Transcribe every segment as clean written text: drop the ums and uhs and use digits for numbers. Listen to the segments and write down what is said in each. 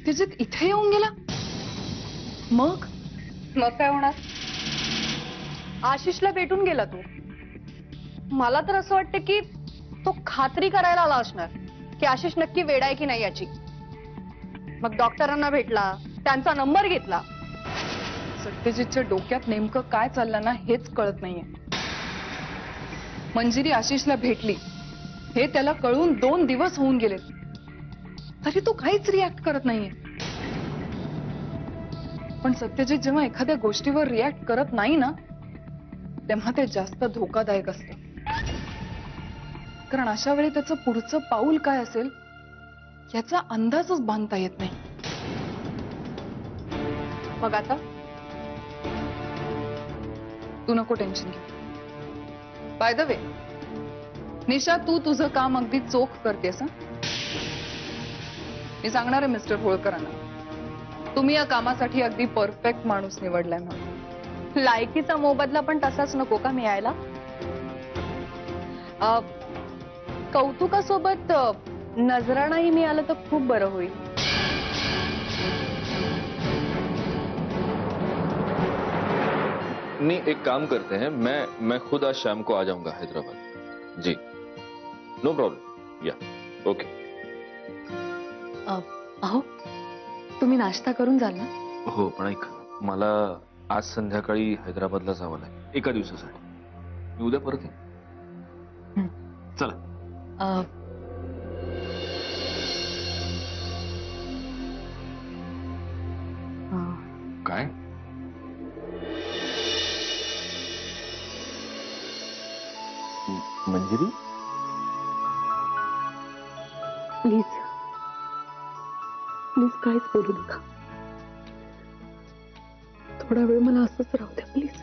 सत्यजित इथे येऊन गेला. मग काय होणार? आशिषला भेटून गेला तू. मला तर असं वाटतं की तो खात्री करायला आला असणार की आशिष नक्की वेडा आहे की नाही याची. मग डॉक्टरांना भेटला, त्यांचा नंबर घेतला. सत्यजितच्या डोक्यात नेमकं काय चाललं ना हेच कळत नाहीये. मंजिरी आशिषला भेटली हे त्याला कळून 2 दिवस होऊन गेले, तरी तो काहीच रिॲक्ट करत नाहीये. पण सत्यजित जेव्हा एखाद्या गोष्टीवर रिॲक्ट करत नाही ना, तेव्हा ते जास्त धोकादायक असतं. कारण अशा वेळी त्याचं पुढचं पाऊल काय असेल याचा अंदाजच बांधता येत नाही. मग आता तू नको टेन्शन घे. बाय द वे निशा, तू तुझं काम अगदी चोख करतेस. मी सांगणार आहे मिस्टर होळकरांना, तुम्ही या कामासाठी अगदी परफेक्ट माणूस निवडलाय म्हणून. लायकीचा मोबदला पण तसाच नको का मिळायला? कौतुकासोबत नजराणाही मिळालं तर खूप बरं होईल. नहीं, एक काम करते हैं, मैं खुद आज शाम को आ जाऊंगा हैदराबाद. जी, नो प्रॉब्लम. या ओके. अहो, तुम्ही नाश्ता करून जाल ना? हो, पण ऐक, मला आज संध्याकाळी हैदराबादला जावं लागेल एका दिवसासाठी. मी उद्या परत येईन. चला. काय? मंजिरी, प्लीज प्लीज काहीच बोलू नका. थोडा वेळ मला असंच राहू द्या प्लीज.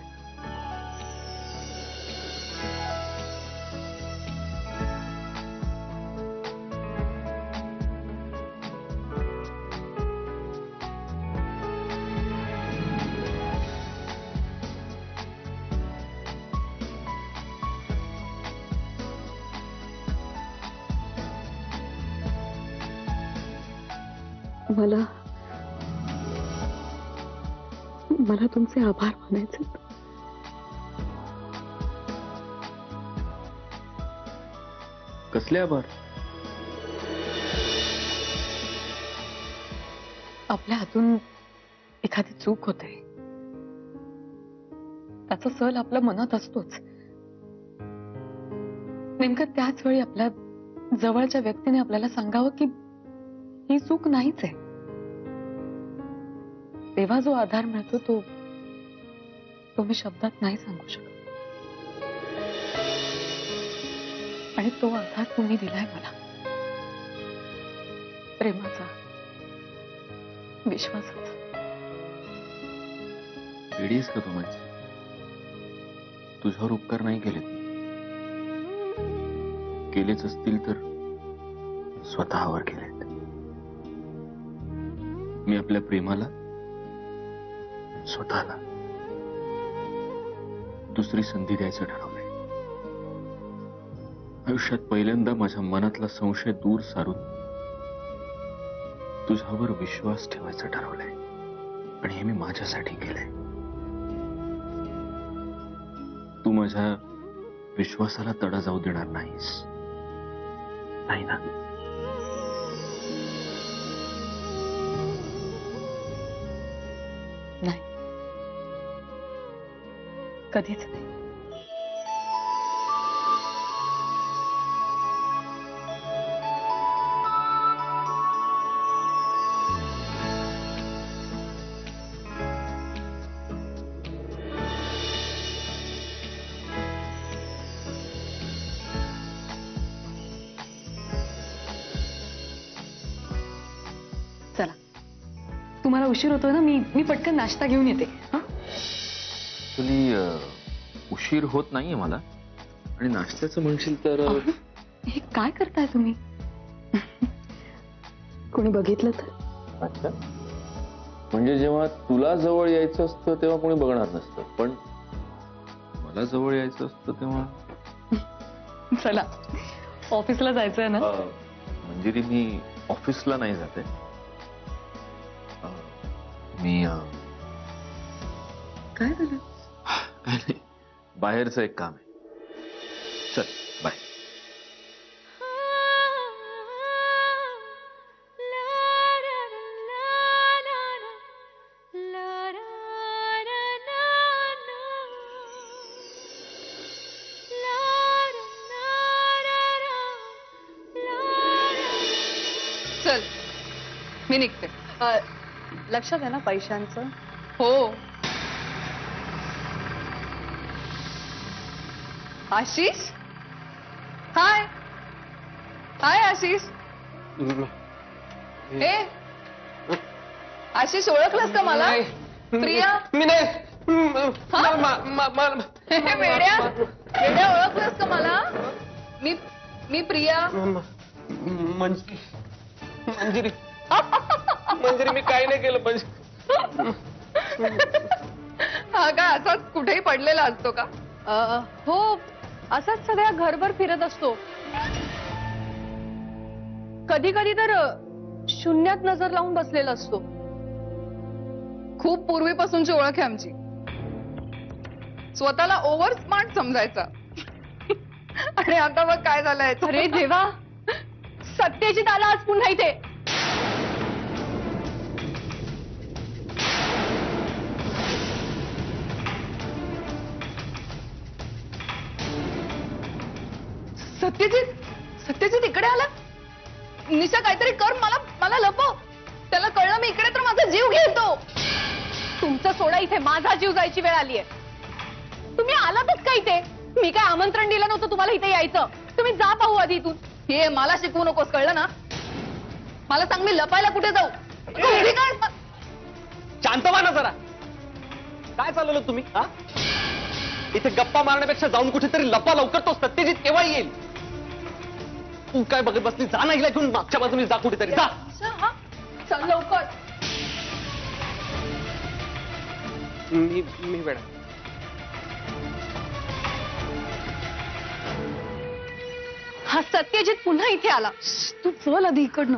मला तुमचे आभार मानायचे. कसले आभार? आपल्या हातून एखादी चूक होते, त्याचा सल आपल्या मनात असतोच. नेमकं त्याच वेळी आपल्या जवळच्या व्यक्तीने आपल्याला सांगावं की ही चूक नाहीच आहे. तेव्हा जो आधार मिळतो तो मी शब्दात नाही सांगू शकत. आणि तो आधार तुम्ही दिलाय मला, प्रेमाचा, विश्वासाचा. वेडीस का तू म्हणजे? तुझ्यावर उपकार नाही केलेत. केलेच असतील तर स्वतःवर केलेत. मी आपल्या प्रेमाला, स्वतःला दुसरी संधी द्यायचं ठरवलंय. आयुष्यात पहिल्यांदा माझ्या मनातला संशय दूर सारून तुझ्यावर विश्वास ठेवायचं ठरवलंय. आणि हे मी माझ्यासाठी केलंय. तू माझ्या विश्वासाला तडा जाऊ देणार नाहीस, नाही ना? नाही, कधीच नाही. चला, तुम्हाला उशीर होतोय ना, मी पटकन नाश्ता घेऊन येते. तुली उशीर होत नाहीये मला. आणि नाश्त्याचं म्हणशील तर हे काय करताय तुम्ही? कोणी बघितलं तर? अच्छा, म्हणजे जेव्हा तुला जवळ यायचं असतं तेव्हा कोणी बघणार नसतं, पण मला जवळ यायचं असतं तेव्हा. चला, ऑफिसला जायचंय ना? मंजिरी, मी ऑफिसला नाही जाते. मी काय झालं? काय नाही, बाहेरचं एक काम आहे. चल बाय. चल मी निघते. लक्षात आहे ना पैशांचं? हो. आशिष, हाय हाय आशिष. ए आशिष, ओळखलंस का मला? प्रिया. मी नाही. हे वेड्या वेड्या, ओळखलंस का मला? मी प्रिया. मंजिरी मंजिरी, मी काही नाही केलं. हा का असाच कुठेही पडलेला असतो का? हो, असाच सगळ्या घरभर फिरत असतो. कधी कधी तर शून्यात नजर लावून बसलेला असतो. खूप पूर्वीपासूनची ओळख आहे आमची. स्वतःला ओव्हर स्मार्ट समजायचा आणि आता बघ काय झालंय. अरे देवा, सत्यजित आला आज पुन्हा इथे. सत्यजित इकडे आला. निशा काहीतरी कर, मला लपव. त्याला कळलं मी इकडे तर माझा जीव घेतो. तुमचं सोडा, इथे माझा जीव जायची वेळ आलीये. तुम्ही आलातच का इथे? मी काय आमंत्रण दिलं नव्हतं तुम्हाला इथे यायचं. तुम्ही जा पाहू आधी इथून. हे मला शिकवू नकोस, कळलं ना? मला सांग, मी लपायला कुठे जाऊ? शांत व्हा ना जरा. काय चालवलं तुम्ही? हा, इथे गप्पा मारण्यापेक्षा जाऊन कुठेतरी लपा लवकर. तो सत्यजित केव्हा येईल? तू काय बघत बसली? जा ना, हिला घेऊन मागच्या बाजूने जा कुठेतरी. जा. चल लवकर. मी वेडा. हा सत्यजित पुन्हा इथे आला. तू चल आधी इकडनं.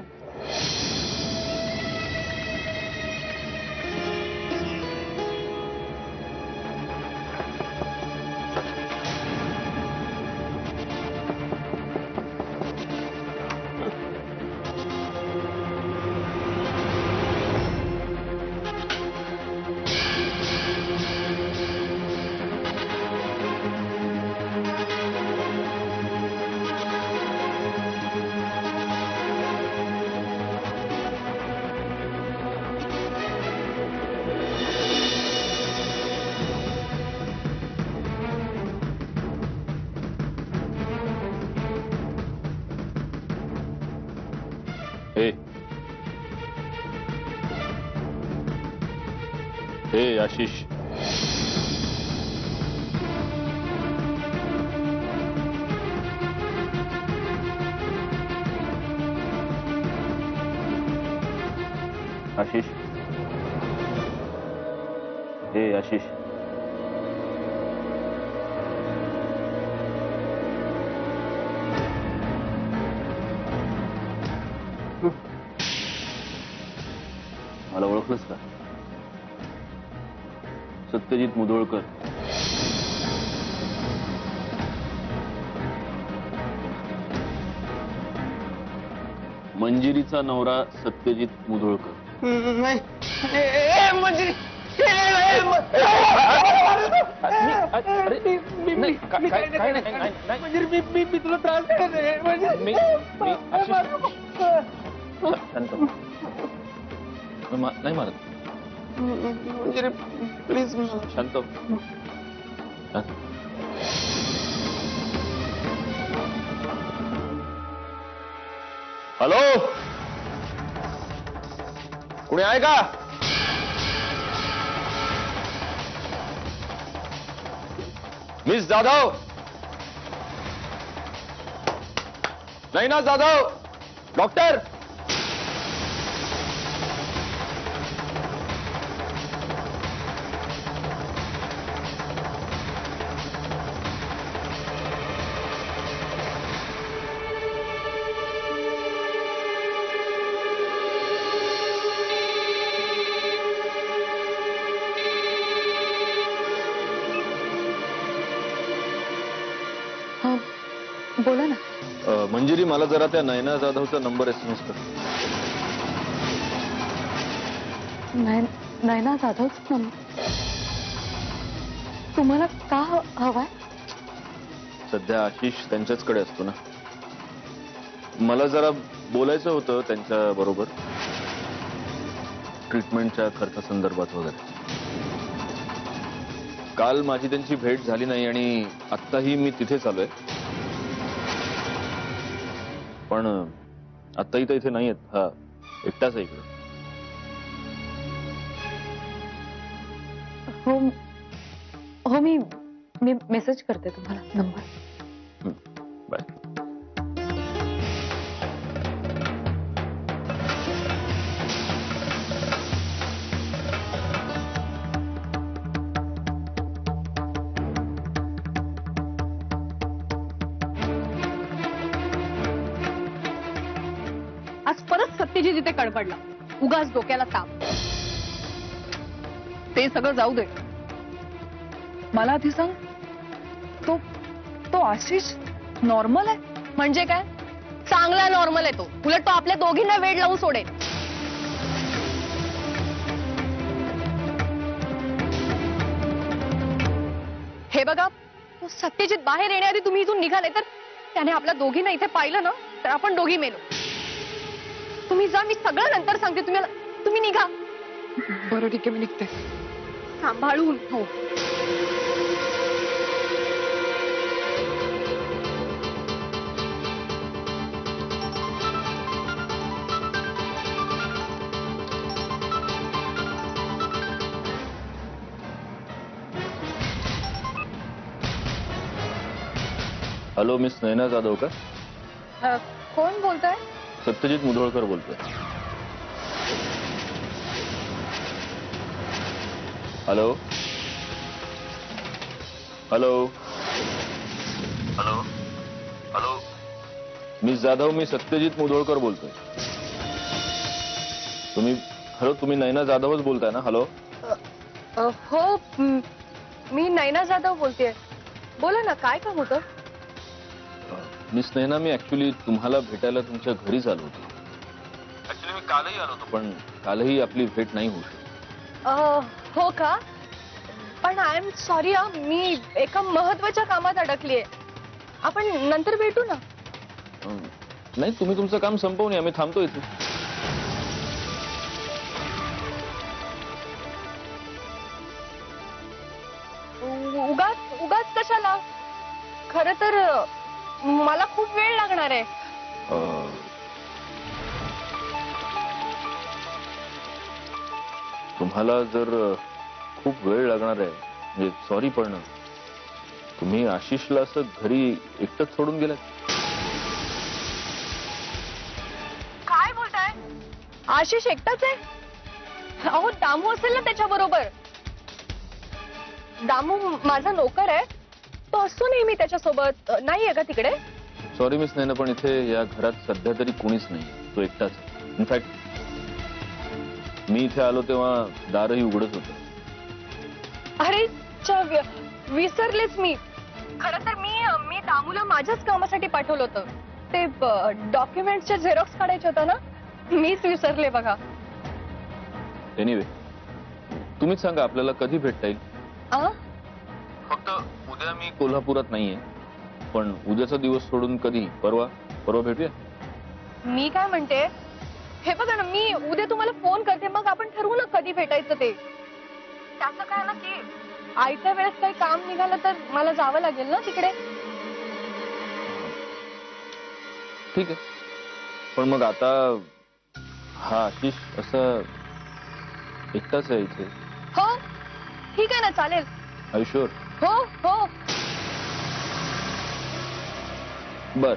हे आशिष, आशिष, हे आशिष. मला ओळखलंस का? सत्यजित मुधोळकर. मंजिरीचा नवरा सत्यजित मुधोळकर. नाही. मंजिरी. मी तुला त्रास नाही मारत. मंजिरी प्लीज. शांत. हॅलो, कोणी आहे का? मिस जाधव? नाही ना जाधव? डॉक्टर? बोला ना. मंजिरी, मला जरा त्या नयना जाधवचा नंबर SMS कर. नयना जाधवच नंबर तुम्हाला का हवाय? सध्या आशिष त्यांच्याचकडे असतो ना. मला जरा बोलायचं होतं त्यांच्या बरोबर, ट्रीटमेंटच्या खर्चासंदर्भात वगैरे. काल माझी त्यांची भेट झाली नाही आणि आत्ताही मी तिथेच आलोय. पण आत्ताही तर इथे नाही आहेत. हा एकटाच आहे इकडे. हो हो, मी मेसेज करते तुम्हाला नंबर. बाय. आज परत सत्यजित इथे कडकडला. उगाच डोक्याला ताप. ते सगळं जाऊ दे. मला आधी सांग, तो तो आशिष नॉर्मल आहे? म्हणजे काय? चांगला नॉर्मल आहे तो. उलट तो आपल्या दोघींना वेळ लावून सोडेल. हे बघा, तो सत्यजित बाहेर येण्याआधी तुम्ही इथून निघाले तर त्याने आपल्या दोघींना इथे पाहिलं ना तर आपण दोघी मेलो. तुम्ही जा, मी सगळं नंतर सांगते. तुम्ही निघा. बरं ठीक आहे, मी निघते. सांभाळून. हो. हॅलो, मिस नयना जाधव का? कोण बोलताय? सत्यजित मुधोळकर बोलतोय. Hello hello hello hello miss Jadhav, मी सत्यजित मुधोळकर बोलतोय. तुम्ही नयना जाधवच बोलताय ना? हॅलो. हो, मी नयना जाधव बोलतेय. बोला ना, काय काम होतं? मिस नयना, मी ऍक्च्युली तुम्हाला भेटायला तुमच्या घरीच आलो होतो. ऍक्च्युली मी कालही आलो होतो, पण कालही आपली भेट नाही होऊ शकली. हो का? पण आय एम सॉरी, मी एका महत्वाच्या कामात अडकलीये. आपण नंतर भेटू ना. नाही, तुम्ही तुमचं काम संपवून या, मी थांबतो इथे. उगाच कशाला? खरं तर मला खूप वेळ लागणार आहे. तुम्हाला जर खूप वेळ लागणार आहे, म्हणजे सॉरी, पण तुम्ही आशिषला असं घरी एकटंच सोडून गेलात? काय बोलताय? आशिष एकटाच आहे? अहो, दामू असेल ना त्याच्या बरोबर. दामू माझा नोकर आहे. तो असतो नेहमी त्याच्यासोबत. नाहीये का तिकडे? सॉरी मिस नयना, पण इथे या घरात सध्या तरी कोणीच नाही. तो एकटाच. इनफॅक्ट मी इथे आलो तेव्हा दारही उघडच होतं. अरे विसरलेच मी. खरं तर मी दामूला माझ्याच कामासाठी पाठवलं होतं. ते डॉक्युमेंटचे झेरॉक्स काढायचे होतं ना, मीच विसरले बघा. एनिवे, तुम्हीच सांगा आपल्याला कधी भेटता येईल. फक्त उद्या मी कोल्हापुरात नाहीये, पण उद्याचा दिवस सोडून कधी? परवा भेटूया. मी काय म्हणते, हे बघा ना, मी उद्या तुम्हाला फोन करते, मग आपण ठरवू ना कधी भेटायचं ते. त्याचं काय ना की आयत्या वेळेस काही काम निघालं तर मला जावं लागेल ना तिकडे. ठीक आहे, पण मग आता हा आशिष असं एकटाच आहे इथे? हो, ठीक आहे ना, चालेल. Are you sure? हो हो. बर,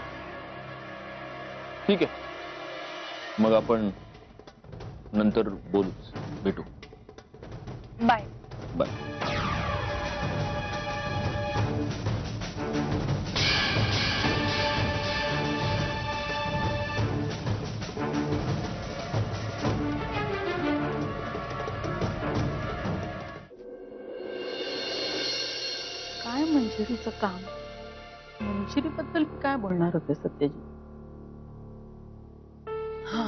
ठीक आहे. मग आपण नंतर बोलूच, भेटू. बाय. बाय. काय मंजिरीचं काम? मंजिरीबद्दल काय बोलणार होते सत्यजी? हा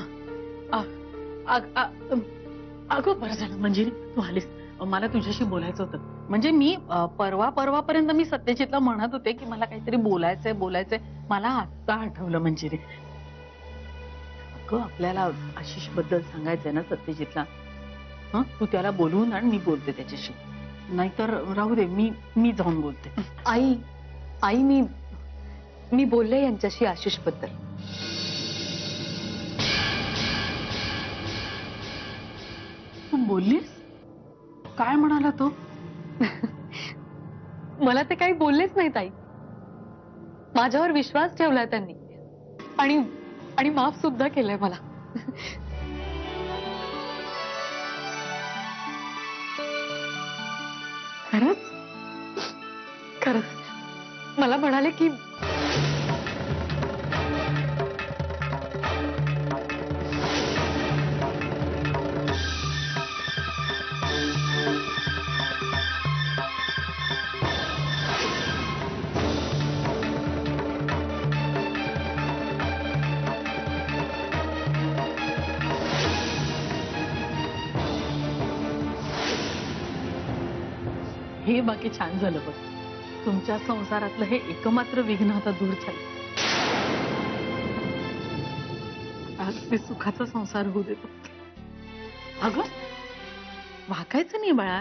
अगं बरं झालं मंजिरी तू आलीस. मला तुझ्याशी बोलायचं होतं. म्हणजे मी परवापर्यंत मी सत्यजितला म्हणत होते की मला काहीतरी बोलायचंय. मला आत्ता आठवलं मंजिरी. अगं आपल्याला आशिष बद्दल सांगायचंय ना सत्यजितला. हं तू त्याला बोलवून आण, मी बोलते त्याच्याशी. नाहीतर राहू दे, मी जाऊन बोलते. आई मी बोलले यांच्याशी आशिष बद्दल. तू बोललीस? काय म्हणाला तो? मला ते काही बोललेच नाही ताई. माझ्यावर विश्वास ठेवलाय त्यांनी आणि माफ सुद्धा केलंय मला. खरंच मला म्हणाले की हे बाकी छान झालं बघ. तुमच्या संसारातलं हे एकमात्र विघ्न आता दूर झालं. आज ते सुखाचा संसार होऊ देतो. अगं वाकायचं नाही बाळा.